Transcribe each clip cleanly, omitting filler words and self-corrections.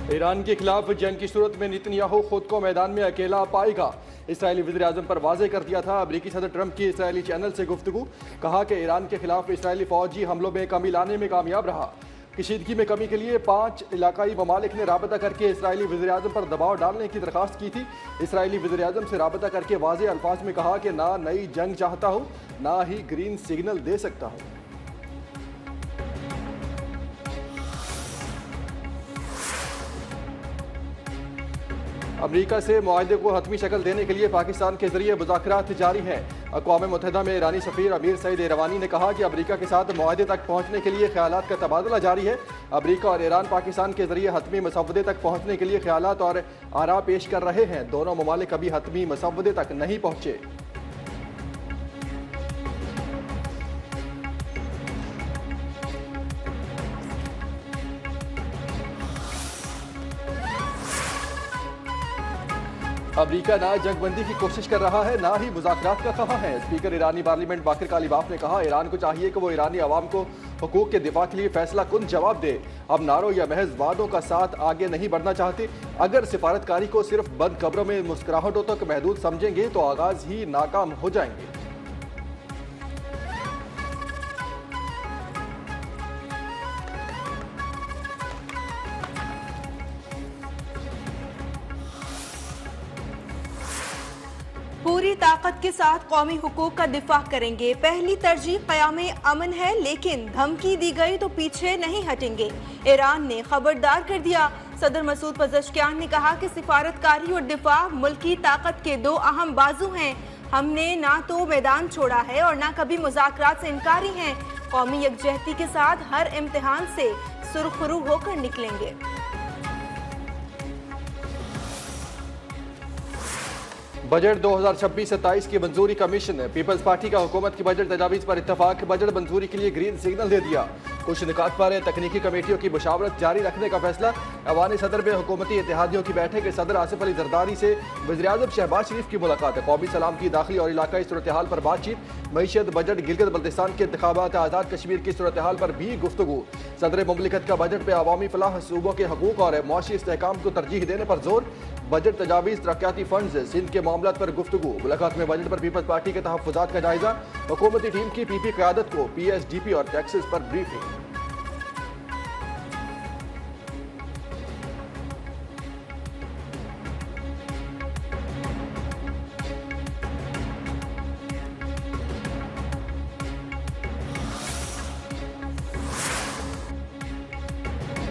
Iran के खिलाफ जंग की सूरत में नेतन्याहू खुद को मैदान में अकेला पाएगा। इसराइली वज़ीर आज़म पर वाज़े कर दिया था। अमरीकी सदर ट्रंप की इसराइली चैनल से गुफ्तगू, कहा कि ईरान के खिलाफ इसराइली फौजी हमलों में कमी लाने में कामयाब रहा। कशीदगी में कमी के लिए 5 इलाकाई ममालिक ने राबता करके इसराइली वज़ीर आज़म पर दबाव डालने की दरख्वास्त की थी। इसराइली वज़ीर आज़म से राबता करके वाज़े अल्फाज में कहा कि ना नई जंग चाहता हूँ, ना ही ग्रीन सिग्नल दे सकता हूँ। अमरीका से मुआहदे को हतमी शक्ल देने के लिए पाकिस्तान के जरिए मुज़ाकरात जारी हैं। अक़वाम मुत्तहिदा में ईरानी सफ़ीर अमीर सईद इरवानी ने कहा कि अमरीका के साथ मुआहदे तक पहुँचने के लिए ख्यालात का तबादला जारी है। अमरीका और ईरान पाकिस्तान के जरिए हतमी मसवदे तक पहुँचने के लिए ख्यालात और आरा पेश कर रहे हैं। दोनों ममालिक अभी हतमी मसवदे तक नहीं पहुँचे। अमरीका ना जंगबंदी की कोशिश कर रहा है, ना ही मुज़ाकरात का ख़वाह है। स्पीकर ईरानी पार्लियामेंट बाकर कालिबाफ ने कहा, ईरान को चाहिए कि वो ईरानी अवाम को हुकूक के दिफा के लिए फैसला कुन जवाब दे। अब नारों या महज वादों का साथ आगे नहीं बढ़ना चाहते। अगर सिफारतकारी को सिर्फ बंद कब्रों में मुस्कुराहटों तक महदूद समझेंगे तो आगाज ही नाकाम हो जाएंगे। पूरी ताकत के साथ कौमी हुकूक का दिफा करेंगे। पहली तरजीह क़याम अमन है, लेकिन धमकी दी गई तो पीछे नहीं हटेंगे। ईरान ने खबरदार कर दिया। सदर मसूद पज़ेश्कियान ने कहा कि सिफारतकारी और दिफा मुल्की ताकत के दो अहम बाजू हैं। हमने ना तो मैदान छोड़ा है और ना कभी मुज़ाकरात से इनकारी हैं। कौमी यकजहती के साथ हर इम्तिहान से सुरखरू होकर निकलेंगे। बजट 2026-27 की मंजूरी कमीशन। पीपल्स पार्टी का हुकूमत की बजट तजावीज़ पर इत्तफाक। बजट मंजूरी के लिए ग्रीन सिग्नल दे दिया। कुछ निकात पर तकनीकी कमेटियों की मुशावरत जारी रखने का फैसला। ऐवान सदर में हुकूमती इत्तेहादियों की बैठक। सदर आसिफ अली जरदारी से वज़ीर-ए-आज़म शहबाज शरीफ की मुलाकात। कौमी सलामती, दाखिली और इलाकाई सूरत हाल पर बातचीत। मईशत, बजट, गिलगित बल्तिस्तान के इंतखाबात, आज़ाद कश्मीर की सूरत हाल पर भी गुफ्तगू। सदर मुमलिकत का बजट में अवामी फलाह, सूबों के हकूक और मुआशी इस्तेहकाम को तरजीह देने पर जोर। बजट तजावीज़, तरक्याती फंड्स, सिंध के मामलात पर गुफ्तगू। मुलाकात में बजट पर पीपल्स पार्टी के तहफ़्फ़ुज़ात का जायजा। हुकूमती टीम की PP क़यादत को PSDP और टैक्सेस पर ब्रीफिंग।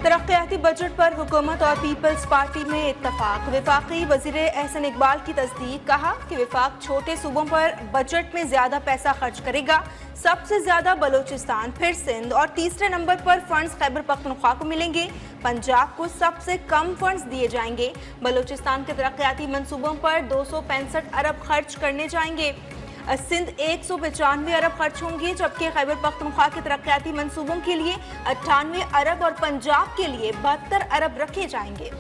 तरक्याती बजट पर हुकूमत और पीपल्स पार्टी में इत्तफाक। वफाकी वज़ीर एहसन इकबाल की तस्दीक। कहा कि वफाक छोटे सूबों पर बजट में ज्यादा पैसा खर्च करेगा। सबसे ज्यादा बलोचिस्तान, फिर सिंध और तीसरे नंबर पर फंड्स खैबर पख्तूनख्वा को मिलेंगे। पंजाब को सबसे कम फंड्स दिए जाएंगे। बलोचिस्तान के तरक्याती मंसूबों पर 265 अरब खर्च करने जाएंगे। सिंध 195 अरब खर्च होंगे, जबकि खैबर पख्तूनख्वा के तरक्याती मंसूबों के लिए 98 अरब और पंजाब के लिए 72 अरब रखे जाएंगे।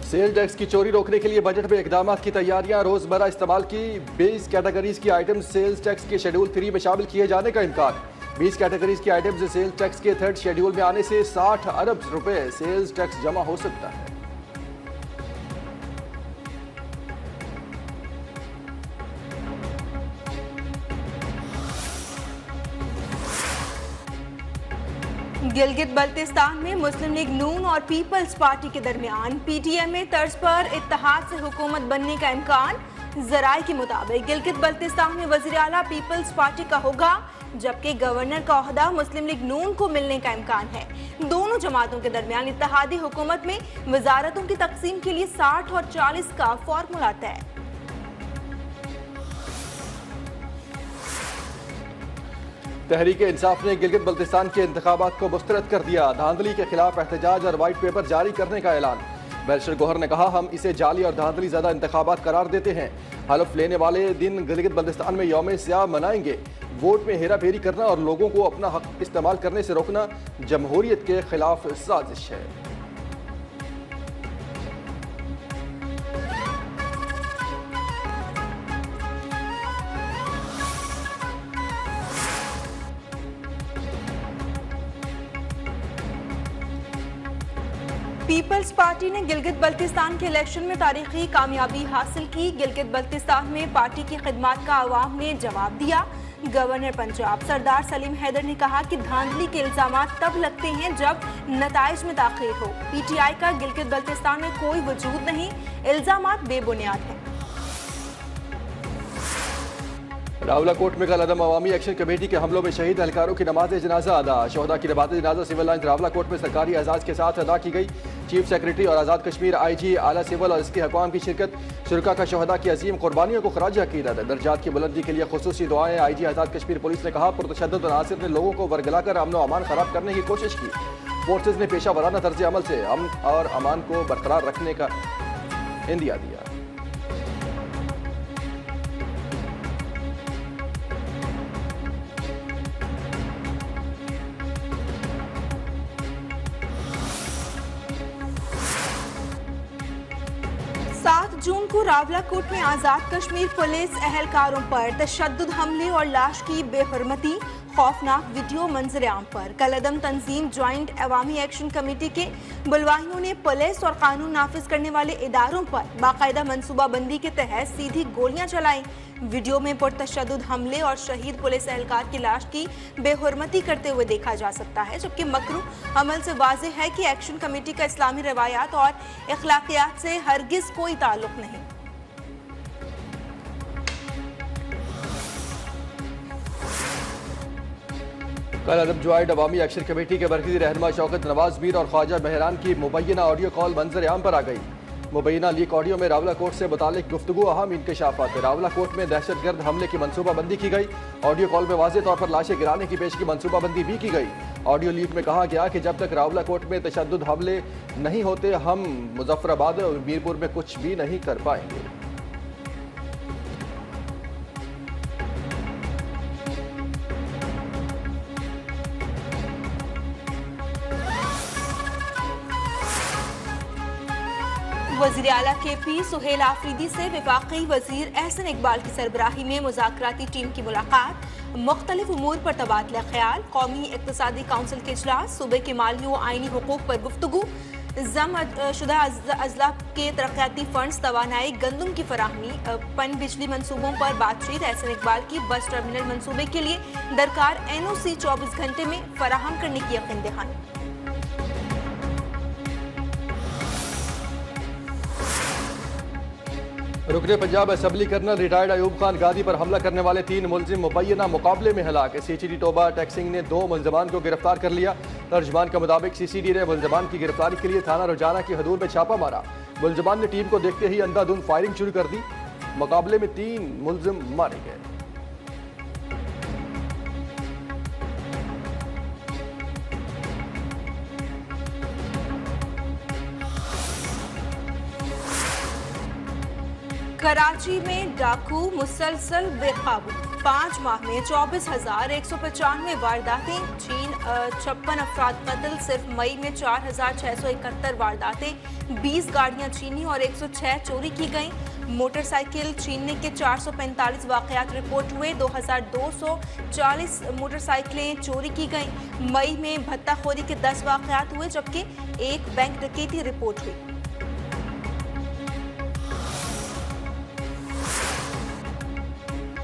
सेल टैक्स की चोरी रोकने के लिए बजट में इकदाम की तैयारियां। रोजमर्रा इस्तेमाल की 20 कैटेगरीज की आइटम सेल्स टैक्स के शेड्यूल 3 में शामिल किए जाने का इम्कान। 20 कैटेगरीज की आइटम्स सेल्स टैक्स के थर्ड शेड्यूल में आने से 60 अरब रुपए सेल्स टैक्स जमा हो सकता है। गिलगित बल्तिस्तान में मुस्लिम लीग नून और पीपल्स पार्टी के दरमियान PTMA तर्ज पर इत्तेहाद से हुकूमत बनने का इम्कान। जराये के मुताबिक गिलगित बल्तिस्तान में वज़ीर आला पीपल्स पार्टी का होगा, जबकि गवर्नर का ओहदा मुस्लिम लीग नून को मिलने का इम्कान है। दोनों जमातों के दरमियान इत्तेहादी हुकूमत में वजारतों की तकसीम के लिए 60 और 40 का फॉर्मूला तय। तहरीक इंसाफ ने गिलगित बल्तिस्तान के इंतखाबात को मुस्तरद कर दिया। धांधली के खिलाफ एहतजाज और वाइट पेपर जारी करने का ऐलान। बैरिस्टर गोहर ने कहा, हम इसे जाली और धांधली ज़्यादा इंतखाबात करार देते हैं। हलफ लेने वाले दिन गिलगित बल्तिस्तान में यौम सियाह मनाएंगे। वोट में हेरा फेरी करना और लोगों को अपना हक इस्तेमाल करने से रोकना जमहूरियत के खिलाफ साजिश है। पीपल्स पार्टी ने गिलगित बल्तिस्तान के इलेक्शन में तारीखी कामयाबी हासिल की। गिलगित बल्तिस्तान में पार्टी की खिदमत का अवाम ने जवाब दिया। गवर्नर पंजाब सरदार सलीम हैदर ने कहा कि धांधली के इल्जामात तब लगते हैं जब नताइज में ताखीर हो। पीटीआई का गिलगित बल्तिस्तान में कोई वजूद नहीं, इल्जामात बेबुनियाद हैं। रावलाकोट में कल अदम अवामी एक्शन कमेटी के हमलों में शहीद एहलकारों की नमाज जनाजा अदा। शोहदा की नमाज जनाजा सिविल लाइन रावलाकोट में सरकारी एजाज के साथ अदा की गई। चीफ सेक्रेटरी और आज़ाद कश्मीर IG आला सिविल और इसके हकाम की शिरकत। शुरका का शोहदा की अजीम कुर्बानियों को खराज अकीदत। दर्जात की बुलंदी के लिए खुसूसी दुआएं। IG आज़ाद कश्मीर पुलिस ने कहा पुरतशद्दुद अनासिर ने लोगों को वरगलाकर अमन व अमान खराब करने की कोशिश की। फोर्सेज ने पेशा वराना तर्ज अमल से अमन और अमान को बरकरार रखने का इंदिया दिया। जून को रावलाकोट में आज़ाद कश्मीर पुलिस एहलकारों पर तशद्दुद हमले और लाश की बेहरमती, खौफनाक वीडियो मंजर आम पर। कलअदम तंजीम ज्वाइंट अवामी एक्शन कमेटी के बुलवाइयों ने पुलिस और कानून नाफिज करने वाले इदारों पर बाकायदा मनसूबाबंदी के तहत सीधी गोलियां चलाई। वीडियो में पुरतशद्दुद हमले और शहीद पुलिस एहलकार की लाश की बेहुरमती करते हुए देखा जा सकता है, जबकि मकरूह अमल से वाज़ेह है कि एक्शन कमेटी का इस्लामी रवायात और अखलाकियात से हरगिज कोई ताल्लुक नहीं। कल अदम ज्वाइंट अवामी एक्शन कमेटी के मरकजी रहनुमा शौकत नवाज मीर और ख्वाजा मेहरान की मुबैना ऑडियो कॉल मंजर आम पर आ गई। मुबैना लीक ऑडियो में रावलाकोट से मुतालिक गुफ्तगू अहम इंकशाफात। रावलाकोट में दहशतगर्द हमले की मनसूबाबंदी की गई। ऑडियो कॉल में वाज़ेह तौर पर लाशें गिराने की पेश की मनसूबाबंदी भी की गई। ऑडियो लीक में कहा गया कि जब तक रावलाकोट में तशद्दुद हमले नहीं होते हम मुजफ्फराबाद और मीरपुर में कुछ भी नहीं कर पाएंगे। वज़ीर आला KP सुहेल आफरीदी से वफाकी वज़ीर एहसन इकबाल की सरबराही में मुज़ाकराती टीम की मुलाकात। मुख्तलिफ उमूर पर तबादला ख्याल। कौमी इक़्तिसादी काउंसिल के इजलास। सूबे के माली व आइनी हुकूक पर गुफ्तगू। जमा शुदा अजला के तरक्याती फंड्स, तवानाई, गंदम की फराहमी, पन बिजली मनसूबों पर बातचीत। एहसन इकबाल की बस टर्मिनल मनसूबे के लिए दरकार NOC 24 घंटे में फराहम करने की यकीन दहानी। रुकने Punjab assembly colonel retired Ayub Khan गादी पर हमला करने वाले 3 मुलजिम मुबैना मुकाबले में हलाक। CCD टोबा टैक्सिंग ने 2 मुलजमान को गिरफ्तार कर लिया। तर्जमान के मुताबिक CCD ने मुलजमान की गिरफ्तारी के लिए थाना रोजाना की हदूद में छापा मारा। मुलजमान ने टीम को देखते ही अंधाधुंध फायरिंग शुरू कर दी। मुकाबले में 3 मुलजिम मारे गए। कराची में डाकू मुसलसल बेकाबू। 5 माह में 24,195 वारदातें। 56 अफराद कत्ल। सिर्फ मई में 4,671 वारदातें। 20 गाड़ियां छीनी और 106 चोरी की गईं। मोटरसाइकिल छीनने के 445 वाकयात रिपोर्ट हुए। 2,240 मोटरसाइकिलें चोरी की गईं। मई में भत्ताखोरी के 10 वाकयात हुए, जबकि 1 बैंक डकैती रिपोर्ट हुई।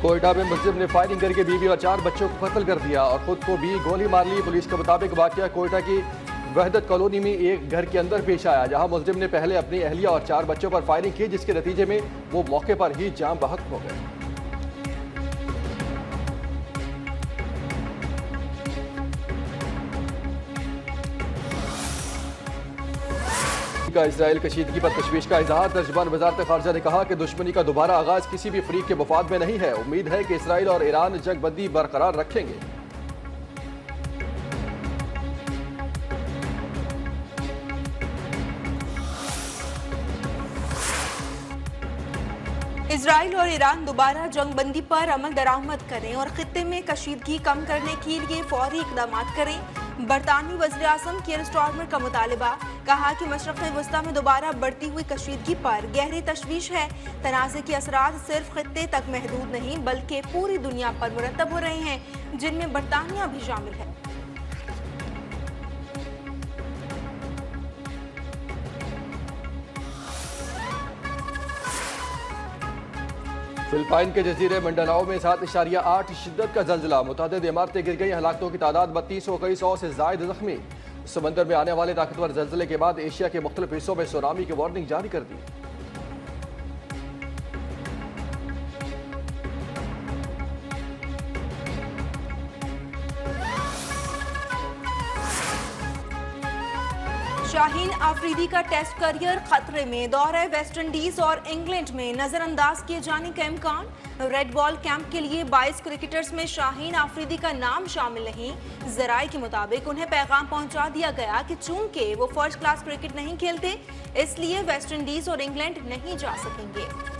कोयटा में मुलजिम ने फायरिंग करके बीवी और 4 बच्चों को कत्ल कर दिया और खुद को भी गोली मार ली। पुलिस के मुताबिक वाकया कोयटा की वहदत कॉलोनी में एक घर के अंदर पेश आया, जहां मुलजिम ने पहले अपनी अहलिया और 4 बच्चों पर फायरिंग की, जिसके नतीजे में वो मौके पर ही जान बहक हो गए। का इसराइल कशीदगी पर तशवीश का इजहार। तर्जुमान वज़ारत ख़ारजा ने कहा कि दुश्मनी का दोबारा आगाज किसी भी फरीक के मफाद में नहीं है। उम्मीद है कि इसराइल और ईरान जंग बंदी बरकरार रखेंगे। इसराइल और ईरान दोबारा जंग बंदी पर अमल दरामद करें और खित्ते में कशीदगी कम करने के लिए फौरी इकदाम करें। बरतानवी वज़ीर आज़म कीर स्टारमर का मुतालबा। कहा कि मशरक़ वस्ता में दोबारा बढ़ती हुई कशीदगी पर गहरी तशवीश है। तनाज़े के असरात सिर्फ खित्ते तक महदूद नहीं बल्कि पूरी दुनिया पर मुरतब हो रहे हैं, जिनमें बरतानिया भी शामिल है। फिलिपाइन के जजीरे मंडानाओ में 7.8 शिद्दत का जल्जला, मुतअद्दिद इमारतें गिर गई, हलाकतों की तादाद 32 हो गई, 100 से जायद जख्मी। समंदर में आने वाले ताकतवर जल्जले के बाद एशिया के मुख्तलिफ हिस्सों में सुनामी की वार्निंग जारी कर दी। शाहीन आफरीदी का टेस्ट करियर खतरे में, दौरे वेस्टइंडीज और इंग्लैंड में नजरअंदाज किए जाने का इम्कान। रेड बॉल कैंप के लिए 22 क्रिकेटर्स में शाहीन आफरीदी का नाम शामिल नहीं। जराये के मुताबिक उन्हें पैगाम पहुंचा दिया गया कि चूंकि वो फर्स्ट क्लास क्रिकेट नहीं खेलते, इसलिए वेस्टइंडीज और इंग्लैंड नहीं जा सकेंगे।